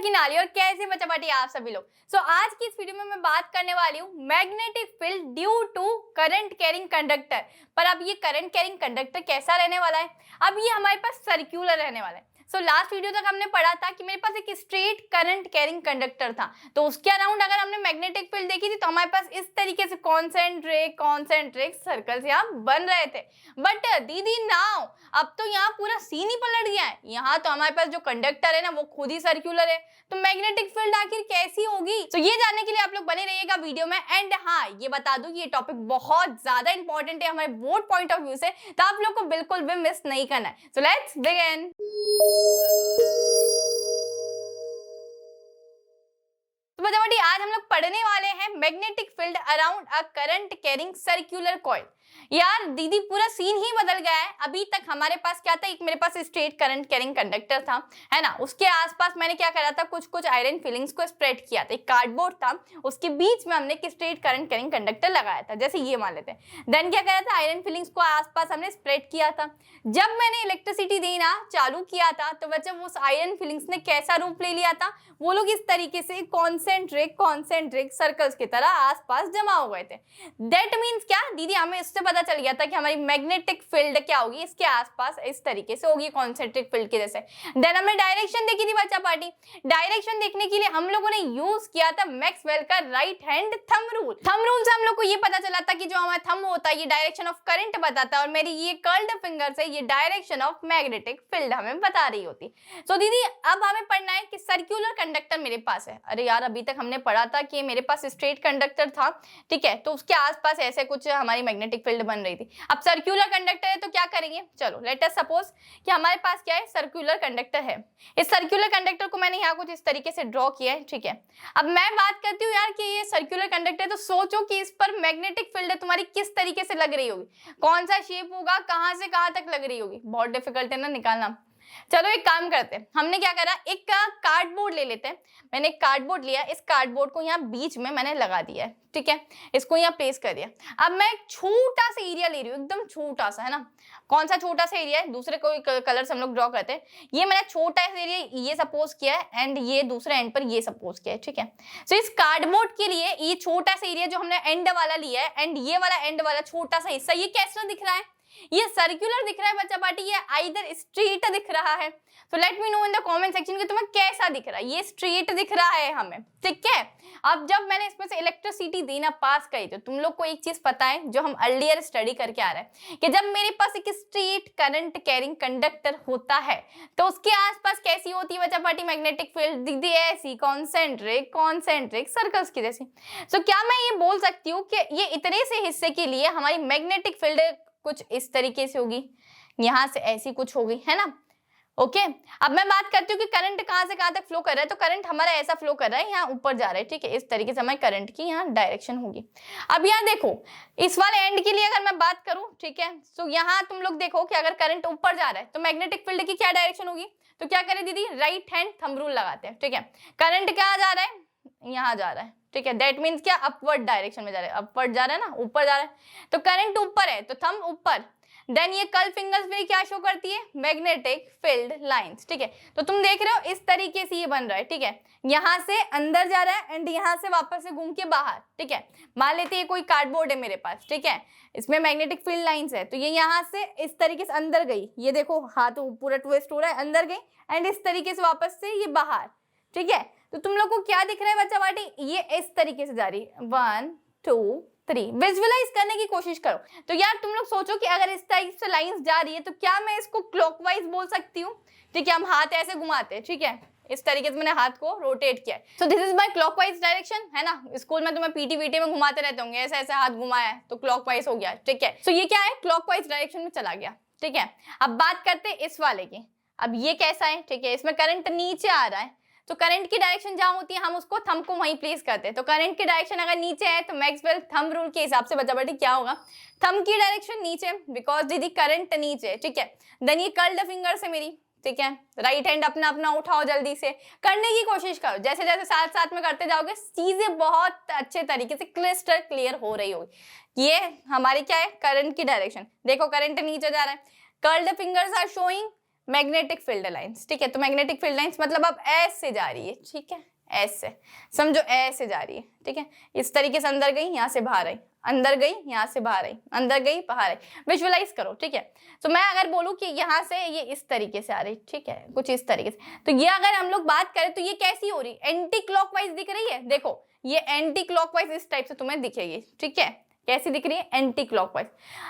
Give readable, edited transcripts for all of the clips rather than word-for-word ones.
सकिनाली और कैसे बचा पार्टी आप सभी लोग। आज की इस वीडियो में मैं बात करने वाली हूँ magnetic field due to current carrying conductor. पर अब ये करंट कैरिंग कंडक्टर कैसा रहने वाला है? अब ये हमारे पास सर्कुलर रहने वाला है। लास्ट वीडियो तक हमने पढ़ा था कि मेरे पास एक स्ट्रेट करंट कैरिंग कंडक्टर था, तो उसके अराउंड अगर हमने मैग्नेटिक फील्ड देखी थी तो हमारे पास इस तरीके से कॉन्सेंट्रिक सर्कल्स यहाँ बन रहे थे। बट दीदी नाउ अब तो यहाँ पूरा सीन ही पलट गया है। यहाँ तो हमारे पास जो कंडक्टर है ना वो खुद ही सर्कुलर है, तो मैग्नेटिक फील्ड आखिर कैसी होगी? तो ये जानने के लिए आप लोग बने रहिएगा वीडियो में। एंड हाँ, ये बता दूं कि ये टॉपिक बहुत ज्यादा इंपॉर्टेंट है हमारे बोर्ड पॉइंट ऑफ व्यू से, तो आप लोग को बिल्कुल भी मिस नहीं करना है। So let's begin. तो बच्चों आज हम लोग पढ़ने वाले हैं magnetic field around a current carrying circular coil. यार दीदी पूरा सीन ही बदल गया है। अभी तक हमारे पास क्या था, एक मेरे पास स्ट्रेट करंट कैरिंग कंडक्टर था, है ना। उसके आसपास मैंने क्या करा था, कुछ आयरन फिलिंग्स को स्प्रेड किया था। एक कार्डबोर्ड था, उसके बीच में हमने एक स्ट्रेट करंट कैरिंग कंडक्टर लगाया था, जैसे ये मान लेते हैं। देन क्या करा था, आयरन फिलिंग्स को आसपास हमने स्प्रेड किया था। जब मैंने इलेक्ट्रिसिटी देना चालू किया था तो बच्चों उस आयरन फिलिंग्स ने कैसा रूप ले लिया था, वो लोग इस तरीके से कॉन्सेंट्रिक सर्कल्स की तरह आसपास जमा हो गए थे। दैट मीन्स क्या दीदी, हमें इससे पता चल गया था कि हमारी मैग्नेटिक फील्ड क्या होगी, इसके आसपास इस तरीके से होगी, कॉन्सेंट्रिक फील्ड के जैसे। देन हमने डायरेक्शन देखी थी बच्चा पार्टी। डायरेक्शन देखने के लिए हम लोगों ने यूज किया था मैक्सवेल का right hand thumb rule. Thumb rule से हम लोग को ये पता चला था कि जो हमारा थंब होता है ये डायरेक्शन ऑफ करंट बताता है, और मेरी ये कर्ल्ड फिंगर से ये डायरेक्शन ऑफ मैग्नेटिक फील्ड हमें बता रही होती। तो दीदी अब हमें पढ़ना है कि सर्कुलर कंडक्टर मेरे पास है। अरे यार अभी तक हमने पढ़ा था कि मेरे पास स्ट्रेट कंडक्टर था, ठीक है, तो उसके आसपास ऐसे कुछ हमारी मैग्नेटिक फील्ड बन रही थी। अब सर्कुलर कंडक्टर है तो क्या करेंगे, चलो लेट अस सपोज कि हमारे पास क्या है, सर्कुलर कंडक्टर है। इस सर्कुलर कंडक्टर को मैंने यहाँ कुछ इस तरीके से ड्रॉ किया है, ठीक है। अब मैं बात करती हूँ यार कि ये सर्कुलर कंडक्टर है, तो सोचो कि इस पर मैग्नेटिक फील्ड तुम्हारी किस तरीके से लग रही होगी, कौन सा शेप होगा, कहां से कहां तक लग रही होगी। बहुत डिफिकल्ट है ना निकालना। चलो एक काम करते हैं, हमने क्या करा, एक कार्डबोर्ड ले लेते हैं। मैंने एक कार्डबोर्ड लिया, इस कार्डबोर्ड को यहाँ बीच में मैंने लगा दिया है, ठीक है, इसको यहाँ प्लेस कर दिया। अब मैं एक छोटा सा एरिया ले रही हूँ, एकदम छोटा सा, है ना। कौन सा छोटा सा एरिया है, दूसरे कोई कलर से हम लोग ड्रॉ करते हैं। ये मैंने छोटा सा एरिया ये सपोज किया है, एंड ये दूसरे एंड पर ये सपोज किया है, ठीक है। सो इस कार्डबोर्ड के लिए ये छोटा सा एरिया जो हमने एंड वाला लिया है, एंड ये वाला एंड वाला छोटा सा हिस्सा, ये कैसा दिख रहा है, ये सर्कुलर दिख रहा है बच्चा पार्टी, ये आइदर स्ट्रेट दिख रहा है। तो let me know in the comment section कि तुम्हें कैसा दिख रहा है। ये स्ट्रेट दिख रहा है हमें, ठीक है। अब जब मैंने इसमें से इलेक्ट्रिसिटी देना पास करी तो तुम लोग को एक चीज पता है जो हम अर्लियर स्टडी करके आ रहे हैं, कि जब मेरे पास एक स्ट्रेट करंट कैरिंग कंडक्टर होता है तो उसके आसपास कैसी होती है बच्चा पार्टी मैग्नेटिक फील्ड, दीदी ऐसी कॉन्सेंट्रिक सर्कल्स की जैसी। सो क्या मैं ये बोल सकती हूँ कि ये इतने से हिस्से के लिए हमारी मैग्नेटिक फील्ड कुछ इस तरीके से होगी, यहां से ऐसी कुछ होगी, है ना। ओके, अब मैं बात करती हूँ कि करंट कहां से कहां तक फ्लो कर रहा है। तो करंट हमारा ऐसा फ्लो कर रहा है, यहाँ ऊपर जा रहा है, ठीक है, इस तरीके से हमारे करंट की यहाँ डायरेक्शन होगी। अब यहाँ देखो, इस वाले एंड के लिए अगर मैं बात करूं, ठीक है, तो यहाँ तुम लोग देखो कि अगर करंट ऊपर जा रहा है तो मैग्नेटिक फील्ड की क्या डायरेक्शन होगी। तो क्या करें दीदी, राइट हैंड थंब रूल लगाते हैं, ठीक है। करंट क्या जा रहा है, यहाँ जा रहा है, ठीक है। दैट मीन्स क्या, अपवर्ड डायरेक्शन में जा रहा है, अपवर्ड जा रहा है ना, ऊपर जा रहा है। तो करंट ऊपर है तो थंब ऊपर। देन ये कर्ल फिंगर्स में क्या शो करती है, मैग्नेटिक फील्ड लाइंस, ठीक है। तो तुम देख रहे हो इस तरीके से ये बन रहा है, ठीक है। यहाँ से अंदर जा रहा है एंड यहाँ से वापस से घूम के बाहर, ठीक है। मान लेते हैं कोई कार्डबोर्ड है मेरे पास, ठीक है, इसमें मैग्नेटिक फील्ड लाइंस है, तो ये यहाँ से इस तरीके से अंदर गई, ये देखो हाथ पूरा ट्विस्ट हो रहा है, अंदर गई एंड इस तरीके से वापस से ये बाहर, ठीक है। तो तुम लोग को क्या दिख रहा है बच्चा बाटी, ये इस तरीके से जा रही है, 1 2 3। विजुअलाइज करने की कोशिश करो। तो यार तुम लोग सोचो कि अगर इस टाइप से लाइंस जा रही है तो क्या मैं इसको क्लॉकवाइज बोल सकती हूँ, ठीक है। हम हाथ ऐसे घुमाते हैं, ठीक है, इस तरीके से मैंने हाथ को रोटेट किया है, so this is my clockwise direction, है ना। स्कूल में तुम्हें पीटी वीटी में घुमाते रहते होंगे, ऐसे ऐसे हाथ घुमाया है तो क्लॉकवाइज हो गया, ठीक है। सो ये क्या है, क्लॉकवाइज डायरेक्शन में चला गया, ठीक है। अब बात करते हैं इस वाले की। अब ये कैसा है, ठीक है, इसमें करंट नीचे आ रहा है, तो करंट की डायरेक्शन जहां होती है हम उसको थंब को वहीं प्लेस करते हैं। तो करंट की डायरेक्शन अगर नीचे है तो मैक्सवेल थंब रूल के हिसाब से बच्चा बेटी क्या होगा, थंब की डायरेक्शन नीचे, बिकॉज दीदी करंट नीचे है, ठीक है। देन ये कर्ल्ड फिंगर से मेरी, ठीक है, राइट हैंड अपना अपना उठाओ, जल्दी से करने की कोशिश करो, जैसे जैसे साथ साथ में करते जाओगे चीजें बहुत अच्छे तरीके से क्लिस्टर क्लियर हो रही होगी। ये हमारी क्या है, करंट की डायरेक्शन, देखो करंट नीचे जा रहा है, curled fingers are showing magnetic field lines, ठीक है। तो मैग्नेटिक फील्ड लाइंस मतलब अब ऐसे जा रही है, ठीक है, ऐसे समझो, ऐसे जा रही है, ठीक है। इस तरीके से अंदर गई, यहाँ से बाहर आई, अंदर गई, यहाँ से बाहर आई, अंदर गई, बाहर आई, विजुअलाइज करो, ठीक है। तो मैं अगर बोलूँ कि यहाँ से ये इस तरीके से आ रही, ठीक है, कुछ इस तरीके से, तो ये अगर हम लोग बात करें तो ये कैसी हो रही, एंटी क्लॉकवाइज दिख रही है। देखो ये एंटी क्लॉकवाइज इस टाइप से तुम्हें दिखेगी, ठीक है, कैसी दिख रही है, एंटी क्लॉकवाइज।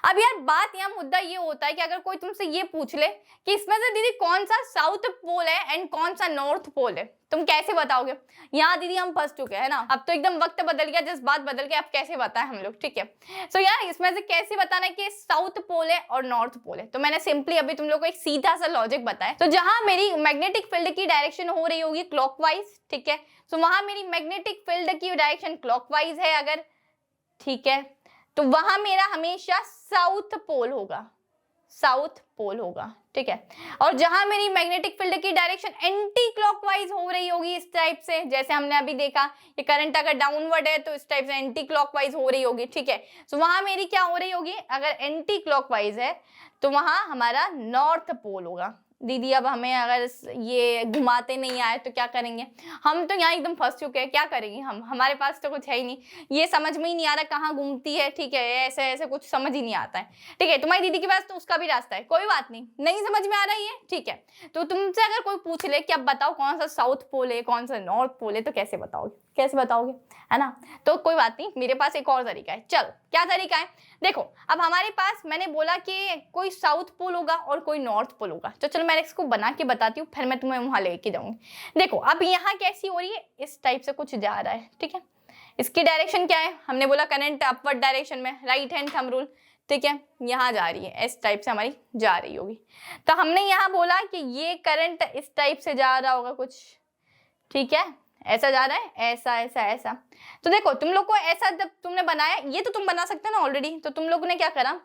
अब यार बात यहाँ मुद्दा ये होता है कि अगर कोई तुमसे ये पूछ ले कि इसमें से दीदी कौन सा साउथ पोल है एंड कौन सा नॉर्थ पोल है, तुम कैसे बताओगे। यहाँ दीदी हम फंस चुके हैं ना, अब तो एकदम वक्त बदल गया, जिस बात बदल गया, अब कैसे बताएं हम लोग, ठीक है। सो यार इसमें से कैसे बताना है कि साउथ पोल है और नॉर्थ पोल है। तो मैंने सिंपली अभी तुम लोग को एक सीधा सा लॉजिक बताया। तो जहां मेरी मैग्नेटिक फील्ड की डायरेक्शन हो रही होगी क्लॉकवाइज, ठीक है, तो वहां मेरी मैग्नेटिक फील्ड की डायरेक्शन क्लॉकवाइज है अगर, ठीक है, तो वहां मेरा हमेशा साउथ पोल होगा, साउथ पोल होगा, ठीक है। और जहां मेरी मैग्नेटिक फील्ड की डायरेक्शन एंटी क्लॉकवाइज हो रही होगी इस टाइप से, जैसे हमने अभी देखा ये करंट अगर डाउनवर्ड है तो इस टाइप से एंटी क्लॉकवाइज हो रही होगी, ठीक है। तो वहां मेरी क्या हो रही होगी, अगर एंटी क्लॉकवाइज है तो वहां हमारा नॉर्थ पोल होगा। दीदी अब हमें अगर ये घुमाते नहीं आए तो क्या करेंगे, हम तो यहाँ एकदम फंस चुके हैं, क्या करेंगे हम, हमारे पास तो कुछ है ही नहीं, ये समझ में ही नहीं आ रहा कहाँ घूमती है, ठीक है, ऐसे ऐसे कुछ समझ ही नहीं आता है, ठीक है। तुम्हारी दीदी के पास तो उसका भी रास्ता है, कोई बात नहीं, नहीं समझ में आ रही है, ठीक है। तो तुमसे अगर कोई पूछ ले कि अब बताओ कौन सा साउथ पोल है कौन सा नॉर्थ पोल है, तो कैसे बताओगे, कैसे बताओगे, है ना। तो कोई बात नहीं, मेरे पास एक और तरीका है। चलो क्या तरीका है, देखो अब हमारे पास मैंने बोला कि कोई साउथ पोल होगा और कोई नॉर्थ पोल होगा, तो चलो मैं इसको बना के बताती हूँ, फिर मैं तुम्हें वहां लेके जाऊंगी। देखो अब यहाँ कैसी हो रही है, इस टाइप से कुछ जा रहा है, ठीक है। इसकी डायरेक्शन क्या है, हमने बोला करंट अपवर्ड डायरेक्शन में, राइट हैंड थंब रूल, ठीक है, यहाँ जा रही है, इस टाइप से हमारी जा रही होगी। तो हमने यहाँ बोला कि ये करंट इस टाइप से जा रहा होगा कुछ, ठीक है, ऐसा जा रहा है, ऐसा ऐसा ऐसा। तो देखो तुम लोग को ऐसा जब तुमने बनाया, ये तो तुम बना सकते हो ना ऑलरेडी, तो तुम लोगों ने क्या करा,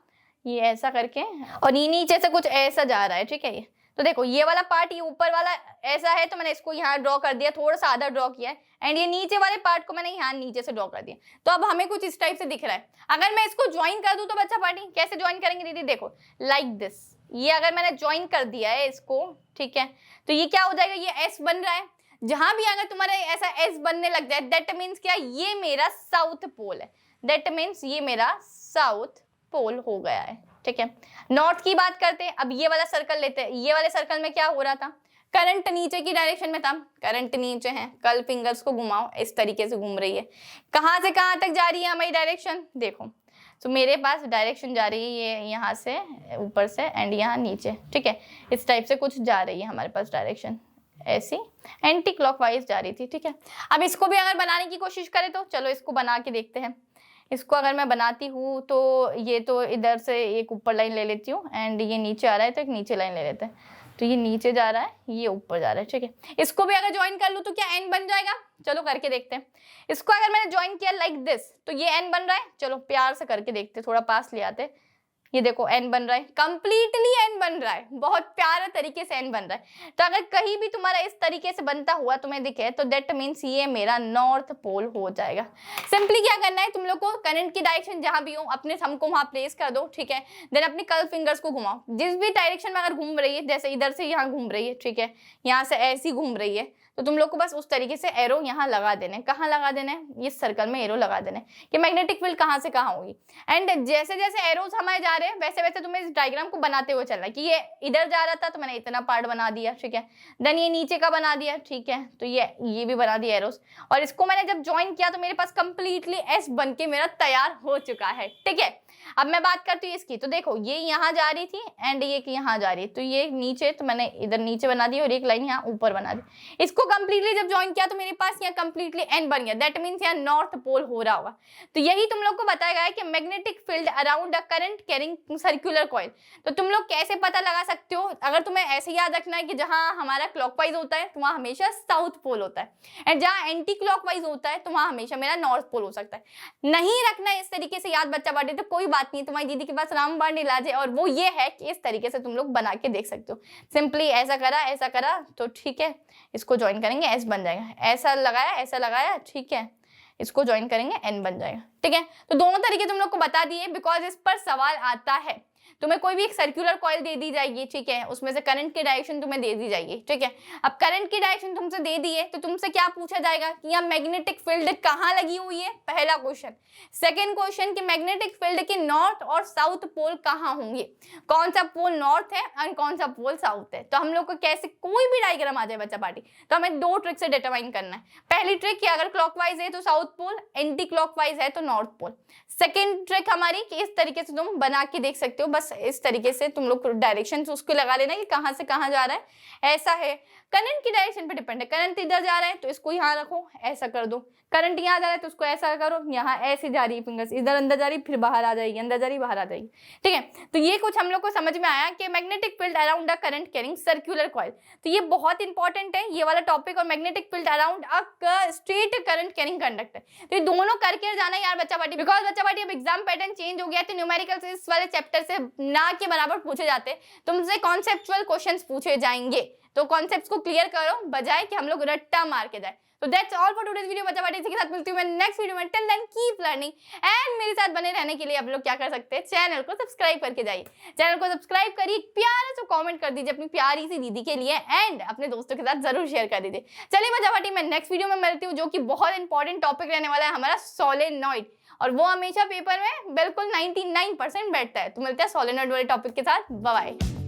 ये ऐसा करके और ये नीचे से कुछ ऐसा जा रहा है, ठीक है। ये तो देखो ये वाला पार्ट, ये ऊपर वाला ऐसा है तो मैंने इसको यहाँ ड्रॉ कर दिया, थोड़ा सा आधा ड्रॉ किया है, एंड ये नीचे वाले पार्ट को मैंने यहाँ नीचे से ड्रॉ कर दिया। तो अब हमें कुछ इस टाइप से दिख रहा है। अगर मैं इसको ज्वाइन कर दूं तो बच्चा पार्टी कैसे ज्वाइन करेंगे दीदी, देखो लाइक दिस, ये अगर मैंने ज्वाइन कर दिया है इसको, ठीक है, तो ये क्या हो जाएगा, ये एस बन रहा है। जहां भी अगर तुम्हारे ऐसा एस बनने लग जाए, दैट मीन्स क्या, ये मेरा साउथ पोल है, दैट मीन्स ये मेरा साउथ पोल हो गया है, ठीक है। नॉर्थ की बात करते हैं, अब ये वाला सर्कल लेते हैं, ये वाले सर्कल में क्या हो रहा था, करंट नीचे की डायरेक्शन में था, करंट नीचे है, कल फिंगर्स को घुमाओ, इस तरीके से घूम रही है, कहां से कहां तक जा रही है हमारी डायरेक्शन, देखो तो मेरे पास डायरेक्शन जा रही है ये यहाँ से ऊपर से एंड यहाँ नीचे, ठीक है, इस टाइप से कुछ जा रही है हमारे पास डायरेक्शन, ऐसी एंटी क्लॉकवाइज जा रही थी, ठीक है। अब इसको भी अगर बनाने की कोशिश करें तो चलो इसको बना के देखते हैं। इसको अगर मैं बनाती हूँ तो ये तो इधर से एक ऊपर लाइन ले लेती हूँ एंड ये नीचे आ रहा है तो एक नीचे लाइन ले लेते हैं, तो ये नीचे जा रहा है, ये ऊपर जा रहा है, ठीक है। इसको भी अगर ज्वाइन कर लूँ तो क्या एन बन जाएगा, चलो करके देखते हैं। इसको अगर मैंने ज्वाइन किया लाइक दिस तो ये एन बन रहा है, चलो प्यार से करके देखते हैं, थोड़ा पास ले आते, ये देखो एन बन रहा है, कंप्लीटली एन बन रहा है, बहुत प्यारे तरीके से एन बन रहा है। तो अगर कहीं भी तुम्हारा इस तरीके से बनता हुआ तुम्हें दिखे तो दैट मीन्स ये मेरा नॉर्थ पोल हो जाएगा। सिंपली क्या करना है, तुम लोग को करंट की डायरेक्शन जहां भी हो अपने थंब को वहां प्लेस कर दो, ठीक है, देन अपने कर्ल फिंगर्स को घुमाओ, जिस भी डायरेक्शन में अगर घूम रही है, जैसे इधर से यहाँ घूम रही है, ठीक है, यहाँ से ऐसी घूम रही है, तो तुम लोग को बस उस तरीके से एरो यहाँ लगा देने, कहाँ लगा देना है, इस सर्कल में एरो लगा देना है कि मैग्नेटिक फील्ड कहाँ से कहाँ होगी। एंड जैसे जैसे एरोज हमारे जा रहे हैं वैसे वैसे तुम्हें इस डायग्राम को बनाते हुए चलना है कि ये इधर जा रहा था तो मैंने इतना पार्ट बना दिया, ठीक है, देन ये नीचे का बना दिया, ठीक है, तो ये भी बना दिया एरोस, और इसको मैंने जब ज्वाइन किया तो मेरे पास कंप्लीटली एस बन के मेरा तैयार हो चुका है, ठीक है। अब मैं बात करती हूँ इसकी, तो देखो ये यहाँ जा रही थी एंड ये यहाँ जा रही है, तो ये नीचे, तो मैंने इधर नीचे बना दी और एक लाइन यहाँ ऊपर बना दी। इसको कंप्लीटली जब ज्वाइन किया तो मेरे पास यहाँ कंप्लीटली एन बन गया, दैट मीन्स यहाँ नॉर्थ पोल हो रहा होगा। तो यही तुम लोग को बताया गया है कि magnetic field around a current carrying circular coil. तो तुम लोग कैसे पता लगा सकते हो, अगर तुम्हें ऐसे याद रखना है कि जहां हमारा क्लॉकवाइज होता है तो वहां हमेशा साउथ पोल होता है, एंड जहां एंटी क्लॉकवाइज होता है तो वहां हमेशा मेरा नॉर्थ पोल हो सकता है। नहीं रखना है इस तरीके से याद बच्चा बांटे तो कोई बात नहीं, तुम्हारी दीदी के पास रामबाण इलाज है, और वो ये है कि इस तरीके से तुम लोग बना के देख सकते हो। सिंपली ऐसा करा तो ठीक है, इसको ज्वाइन करेंगे एस बन जाएगा, ऐसा लगाया, ठीक है, इसको ज्वाइन करेंगे एन बन जाएगा, ठीक है। तो दोनों तरीके तुम लोग को बता दिए बिकॉज इस पर सवाल आता है। तुम्हें कोई भी एक सर्कुलर कॉइल दे दी जाएगी, ठीक है, उसमें से करंट की डायरेक्शन तुम्हें दे दी जाएगी, ठीक है। अब करंट की डायरेक्शन तुमसे दे दी है तो तुमसे क्या पूछा जाएगा कि यहाँ मैग्नेटिक फील्ड कहाँ लगी हुई है, पहला क्वेश्चन। सेकेंड क्वेश्चन कि मैग्नेटिक फील्ड के नॉर्थ और साउथ पोल कहाँ होंगे, कौन सा पोल नॉर्थ है और कौन सा पोल साउथ है। तो हम लोग को कैसे कोई भी डायग्राम आ जाए बच्चा पार्टी, तो हमें दो ट्रिक से डिटरमाइन करना है। पहली ट्रिक कि अगर क्लॉकवाइज है तो साउथ पोल, एंटी क्लॉकवाइज है तो नॉर्थ पोल। सेकेंड ट्रिक हमारी कि इस तरीके से तुम बना के देख सकते हो, बस इस तरीके से तुम लोग डायरेक्शन उसको लगा लेना कि कहाँ से कहाँ जा रहा है। ऐसा है, करंट की डायरेक्शन पे डिपेंड है, करंट इधर जा रहा है तो इसको यहाँ रखो, ऐसा कर दो। करंट यहाँ जा रहा है तो उसको ऐसा करो, यहाँ ऐसे जा रही है फिंगर्स, इधर अंदर जा रही फिर बाहर आ जाएगी, अंदर जा रही बाहर आ जाएगी, ठीक है। तो ये कुछ हम लोग को समझ में आया कि magnetic field around a current carrying circular coil, तो ये बहुत इंपॉर्टेंट है ये वाला टॉपिक, और magnetic field around a straight current carrying conductor, तो ये दोनों करके जाना यार बच्चा पार्टी, बिकॉज बच्चा पार्टी अब एग्जाम पैटर्न चेंज हो गया तो न्यूमेरिकल इस वाले चैप्टर से ना के बराबर पूछे जाते, तुमसे कॉन्सेप्चुअल क्वेश्चंस पूछे जाएंगे, तो कॉन्सेप्ट्स को क्लियर करो बजाय कि हम लोग रट्टा मार के जाए। तो that's all for today's video बच्चा पार्टी, इसी के साथ मिलती हूँ मैं नेक्स्ट वीडियो में। Till then keep learning and मेरे साथ बने रहने के लिए आप लोग क्या कर सकते हैं, चैनल को सब्सक्राइब करके जाइए, चैनल को सब्सक्राइब करिए, प्यारे से कमेंट कर दीजिए अपनी प्यारी सी दीदी के लिए एंड अपने दोस्तों के साथ जरूर शेयर कर दीजिए। चलिए बच्चा पार्टी, मैं नेक्स्ट वीडियो में मिलती हूँ जो कि बहुत इंपॉर्टेंट टॉपिक रहने वाला है हमारा सोलेनॉइड, और वो हमेशा पेपर में बिल्कुल 99% बैठता है। तो मिलते हैं सोलेनॉइड वाले टॉपिक के साथ, बाय बाय।